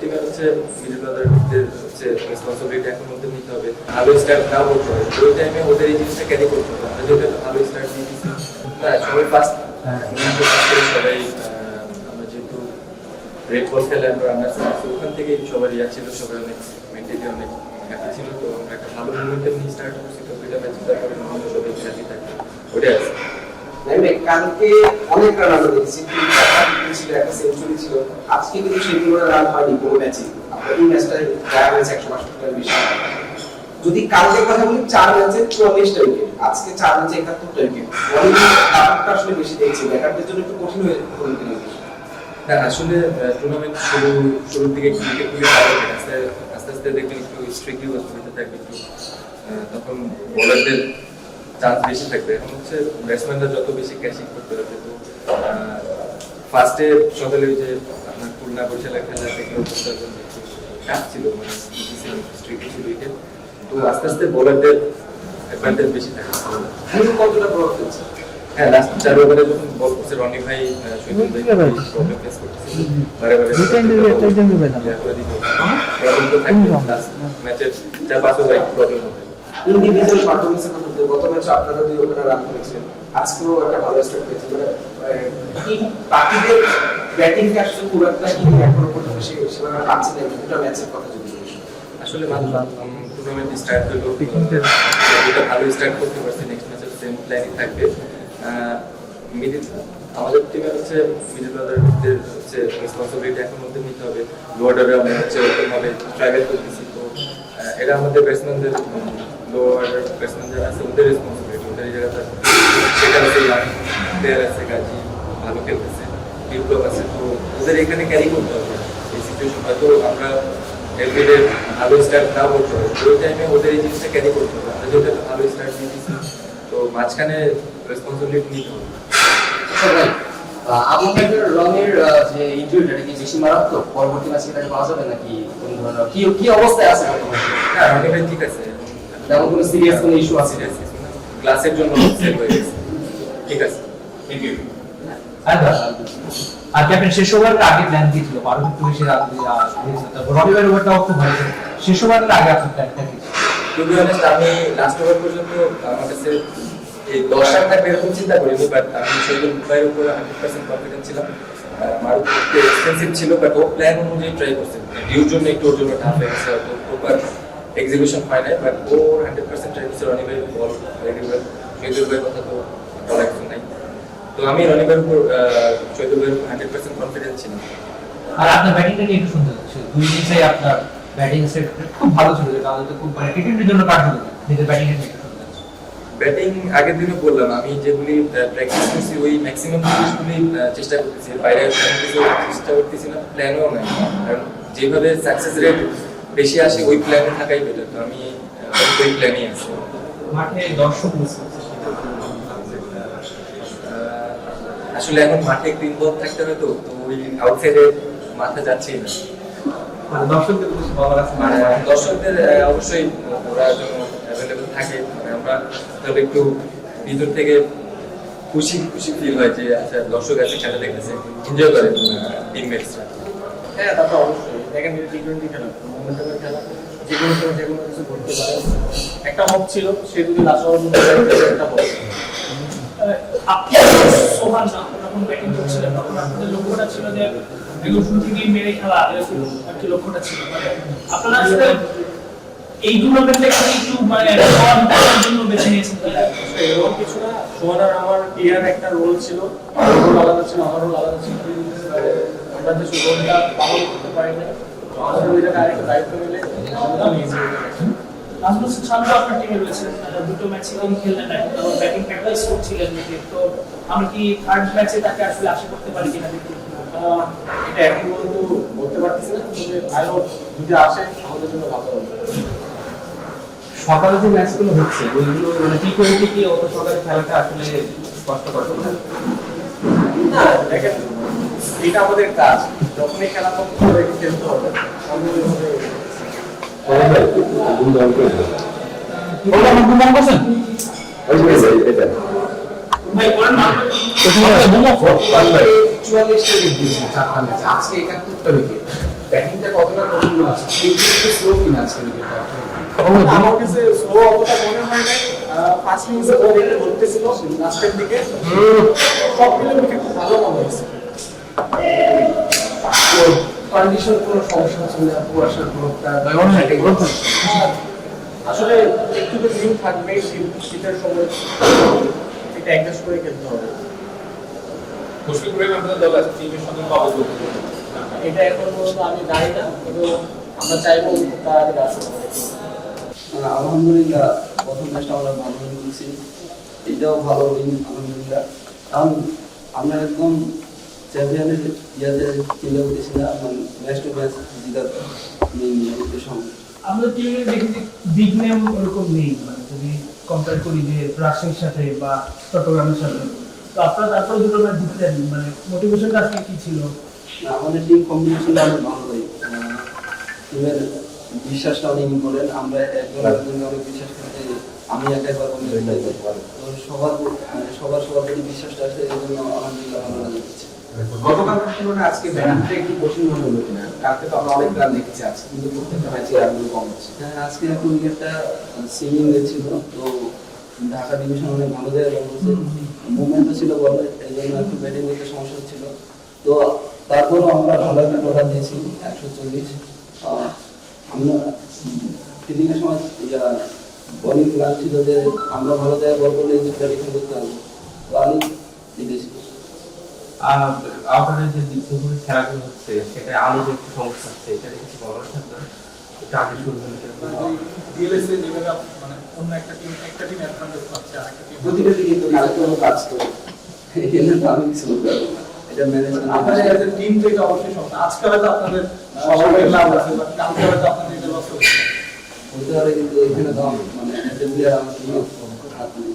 টিমের হচ্ছে মিডল অর্ডারদের হচ্ছে রেসপন্সিবিলিটি এখন মধ্যে নিতে হবে। ভালো স্টার্ট না বলতে হবে, ওই টাইমে ওদের এই জিনিসটা ক্যারি করতে হবে। আমরা যেটা ভালো স্টার্ট দিয়ে দিচ্ছি না, সবাই ফার্স্ট সবাই আমরা যেহেতু রেড বল খেলে আমরা রানার ওখান থেকে সবার ইয়া ছিল, সবাই অনেক মেন্টালি অনেক হ্যাপি ছিল। তো আমরা একটা ভালো মুভমেন্টে নিয়ে স্টার্ট করছি, তো দুইটা ম্যাচ জেতার পরে মনে সবাই হ্যাপি থাকে, ওটাই আছে। কালকে অনেক রান আমরা দেখেছি, ছিল একটা সেঞ্চুরি ছিল, আজকে কিন্তু সেই তুলনায় রান হয়নি কোনো ম্যাচে। আপনার এই ম্যাচটা যারা হয়েছে 162টার বেশি। যদি কালকে কথা বলি 4 ম্যাচে 44টা উইকেট, আজকে 4 ম্যাচে 71টা উইকেট। ব্যাপারটা আসলে বেশি দেখছি, ব্যাটারদের জন্য একটু কঠিন হয়ে পড়ে। না আসলে টুর্নামেন্ট শুরুর দিকে উইকেটগুলি ভালো আস্তে আস্তে দেখবেন একটু স্ট্রিকলি হতে থাকবে, একটু তখন বোলারদের চান্স বেশি থাকবে। এখন হচ্ছে ব্যাটসম্যানরা যত বেশি ক্যাচিং করতে পারবে। তো ফার্স্টে সকালে ওই যে আপনার খুলনা বরিশালের খেলা দেখলেও টাফ ছিল, মানে স্ট্রিকলি ছিল উইকেট। তো আস্তে আস্তে বোলারদের অ্যাডভান্টেজ বেশি থাকে। কতটা প্রভাব ফেলছে? হ্যাঁ, লাস্ট 4 ওভারে যখন বল করছে রনি ভাই, শহীদুল ভাই প্রবলেম ফেস করতেছিল, বারে বারে ম্যাচের 4-5 ওভার প্রবলেম হবে। ইন্ডিভিজুয়াল পারফরম্যান্সের কথা বলতে গত ম্যাচে আপনারা 2 ওভার রান করেছিলেন, আজকেও একটা ভালো স্টার্ট পেয়েছেন। এই বাকিদের ব্যাটিংকে আসলে খুব একটা কি এখনো পর্যন্ত সেভাবে পাচ্ছে না, দুটো ম্যাচের কথা যদি আসলে টুর্নামেন্ট স্টার্ট হলো, যেটা ভালো স্টার্ট করতে পারছি, নেক্সট ম্যাচের সেম প্ল্যানিং থাকবে। মিডিল আমাদের টিমের হচ্ছে মিডল অর্ডারদের হচ্ছে রেসপন্সিবিলিটি এখন মধ্যে নিতে হবে। লো অর্ডারে আমরা হচ্ছে ওরকমভাবে ট্রাভেল করতেছি। তো এটা আমাদের ব্যাটসম্যানদের, লো অর্ডার ব্যাটসম্যান যারা আছে ওদের রেসপন্সিবিলিটি, ওদের এই জায়গাটা সেখানে আছে প্লেয়ার আছে, গাজী ভালো খেলতেছে, বিপ্লব আছে, তো ওদের এখানে ক্যারি করতে হবে এই সিচুয়েশন। হয়তো আমরা এভরিডে ভালো স্টার্ট না বলতে হবে, ওই টাইমে ওদের এই জিনিসটা ক্যারি করতে হবে। আমরা যেটা ভালো স্টার্ট দিয়ে দিচ্ছি, তো মাঝখানে রেসপন্সিবিলিটি নিতে হবে। আপনাদের রঙের যে ইনজুরিটা কি বেশি মারাত্মক, পরবর্তী ম্যাচে তাকে পাওয়া যাবে নাকি কোন ধরনের কি অবস্থায় আছে বর্তমানে? হ্যাঁ, রনি ভাই ঠিক আছে, তেমন কোনো সিরিয়াস কোনো ইস্যু আছে? সিরিয়াস কিছু না, ক্লাসের জন্য সেভ হয়ে গেছে, ঠিক আছে। Thank you. আর ক্যাপ্টেন শেষ ওভারের আগে প্ল্যান কি ছিল? 12 মিনিট বেশি রান দিয়ে তারপর রবিবার ওভারটাও খুব ভালো ছিল। শেষ ওভারের আগে আপনার প্ল্যানটা কি ছিল? টু বি অনেস্ট, আমি লাস্ট ওভার পর্যন্ত আমার কাছে এই 10 রান থাকবে এরকম চিন্তা করিনি, বাট আমি শহীদুল ভাইয়ের উপর 100% কনফিডেন্ট ছিলাম। মারুফ একটু এক্সপেন্সিভ ছিল, বাট ও প্ল্যান অনুযায়ী ট্রাই করছে। ডিউর জন্য একটু ওর জন্য টাফ হয়ে গেছে, হয়তো প্রপার এক্সিকিউশন হয় নাই, বাট ও 100% ট্রাই করছে। রনি ভাই বল রেগুলার, শহীদুল ভাইয়ের কথা তো বলার কিছু নাই। তো আমি রনি ভাইয়ের উপর, শহীদুল ভাইয়ের উপর 100% কনফিডেন্ট ছিলাম। আর আপনার ব্যাটিংটা নিয়ে একটু শুনতে চাচ্ছি। 2 ইনিংসে আপনার ব্যাটিং সেট খুব ভালো ছিল, যেটা আমাদের খুব মানে টি-টোয়েন্টির জন্য কার্যকর। নিজের ব্যাটিং এর নিয়ে একটু শুনতে চাচ্ছি। ব্যাটিং আগের দিনে বললাম, আমি যেগুলি প্র্যাকটিস করছি ওই ম্যাক্সিমাম জিনিসগুলি চেষ্টা করতেছি, বাইরে কিছু চেষ্টা করতেছি না, প্ল্যানও নাই। কারণ যেভাবে সাকসেস রেট বেশি আসে ওই প্ল্যানে থাকাই বেটার। তো আমি ওই প্ল্যানেই আছি। মাঠে দর্শক মিস করছে, আসলে এখন মাঠে একটু ইনভলভ থাকতে হবে, তো ওই আউটসাইডে মাথা যাচ্ছেই না। মানে দর্শকদের কিছু বলার আছে? দর্শকদের অবশ্যই ওরা যেন অ্যাভেলেবল থাকে, মানে আমরা তাহলে একটু ভিতর থেকে খুশি খুশি ফিল হয় যে আচ্ছা দর্শক আছে, খেলা দেখতেছে, এনজয় করে টিমমেটসরা। হ্যাঁ, তা তো অবশ্যই। দেখেন এটা টি-টোয়েন্টি খেলা, মোমেন্টামের খেলা, যে কোনো সময় যে কোনো কিছু ঘটতে পারে। একটা হক ছিল, সে যদি লাস্ট ওভার একটা হক। আপনি সোহান যখন ব্যাটিং করছিলেন তখন আপনাদের লক্ষ্যটা ছিল যে একদম শুরু থেকেই মেরে খেলা, এরকম আর কি লক্ষ্যটা ছিল। মানে আপনারা আসলে এই টুর্নামেন্টে একটু মানে ফর্ম টাইমের জন্য বেছে নিয়েছেন, তাই না? এরকম কিছু না, সোহান আর আমার ক্লিয়ার একটা রোল ছিল, রোল আলাদা ছিল, আমার রোল আলাদা ছিল। আমরা যে রোলটা পালন করতে পারি না, আমাদের ওই জায়গায় আরেকটা দায়িত্ব মিলে আমি ইজি হয়ে গেছি। নাজমুল শান্ত আপনার টিমে রয়েছেন, দুটো ম্যাচে কম খেললেন, এখন ব্যাটিং প্র্যাকটিস করছিলেন নাকি? তো আমরা কি থার্ড ম্যাচে তাকে আসলে আশা করতে পারি কিনা দেখি? এটা এখন পর্যন্ত বলতে পারতেছি না, তবে আরো যদি আসে আমাদের জন্য ভালো হবে। সকালে যে ম্যাচগুলো হচ্ছে ওইগুলো মানে টি-টোয়েন্টি কি অত সকালে খেলাটা আসলে কষ্ট করতে না? না, দেখেন এটা আমাদের কাজ, যখনই খেলা করতে হবে খেলতে হবে। আমি ওইভাবে ভাই বলেন না। 44টা উইকেট দিয়েছেন 4টা ম্যাচে, আজকে 71টা উইকেট। ব্যাটিংটা কতটা স্লো কিনা আজকে আমার কাছে স্লো অতটা মনে হয় নাই 5 মিনিটে বল এটা ধরতেছিল লাস্টের দিকে সব মিলে উইকেট খুব ভালো মনে হয়েছে কন্ডিশন কোনো সমস্যা হচ্ছে না, কুয়াশার গ্রোথটা আসলে একটু তো ডিম থাকবে শীতের সময় এটা অ্যাডজাস্ট করে খেলতে হবে মুশফিকুর রহিম আমাদের দল আছে টিমের সঙ্গে কবে করতে এটা এখন পর্যন্ত আমি জানি না কিন্তু আমরা চাইবো তাড়াতাড়ি আসবে আলহামদুলিল্লাহ প্রথম ম্যাচটা আমরা ভালো উইন করছি, এটাও ভালো উইন আলহামদুলিল্লাহ। কারণ আমরা একদম চ্যাম্পিয়নের ইয়াতে চিন্তা করতেছিলাম ম্যাচ টু ম্যাচ জিতার মেইন উদ্দেশ্য। আমাদের টিমে দেখেছি বিগ নেম ওরকম নেই, মানে যদি কম্পেয়ার করি যে রাজশাহীর সাথে বা চট্টগ্রামের সাথে, তো আপনারা তারপরে দুটো ম্যাচ জিতলেন, মানে মোটিভেশনটা আজকে কি ছিল? আমাদের টিম কম্বিনেশনটা অনেক ভালো হয়, টিমের বিশ্বাসটা অনেক ইম্পর্টেন্ট। আমরা একজন আরেকজনকে অনেক বিশ্বাস করতে, আমি একাই পারবো না, তো সবার সবার প্রতি বিশ্বাসটা আছে, এই জন্য আলহামদুলিল্লাহ ভালো লাগছে। গতকালকার তুলনায় আজকে ব্যাটিংটা একটু কঠিন মনে হলো কিনা? কালকে তো আমরা অনেক রান দেখেছি, আজকে কিন্তু প্রত্যেকটা ম্যাচে রানগুলো কম হচ্ছে। হ্যাঁ, আজকে একটু উইকেটটা সিমিং ছিল, তো ঢাকা ডিভিশন অনেক ভালো জায়গায় বল করছে, মুভমেন্টও ছিল বলে, এই জন্য একটু ব্যাটিং করতে সমস্যা হচ্ছিল। তো তারপরেও আমরা ভালো একটা টোটাল দিয়েছি 140। আমরা ফিল্ডিংয়ের সময় বোলিং প্ল্যান ছিল যে আমরা ভালো জায়গায় বল করলে প্রেডিকশন করতে পারবো, তো আমি জিতেছি। আপনাদের যে দুপুরে খেলাগুলো হচ্ছে সেটা আলোর একটু সমস্যা হচ্ছে, এটা কিছু বলার থাকবে এটা আগে শুরু হলে ডিএলএসএ যেভাবে মানে অন্য একটা টিম অ্যাডভান্টেজ পাচ্ছে আর একটা টিম প্রতিটা দিকে তো কাজ কোনো কাজ করে, এই জন্য তো আমি কিছু বলতে পারবো না, এটা ম্যানেজমেন্ট। আপনাদের এজ এ টিম তো এটা অবশ্যই সমস্যা। আজকে হয়তো আপনাদের সবাই লাভ আছে, বাট কালকে হয়তো আপনাদের এটা লস হচ্ছে। হতে পারে, কিন্তু এখানে তো মানে একটা প্লেয়ার আমার হাত নেই।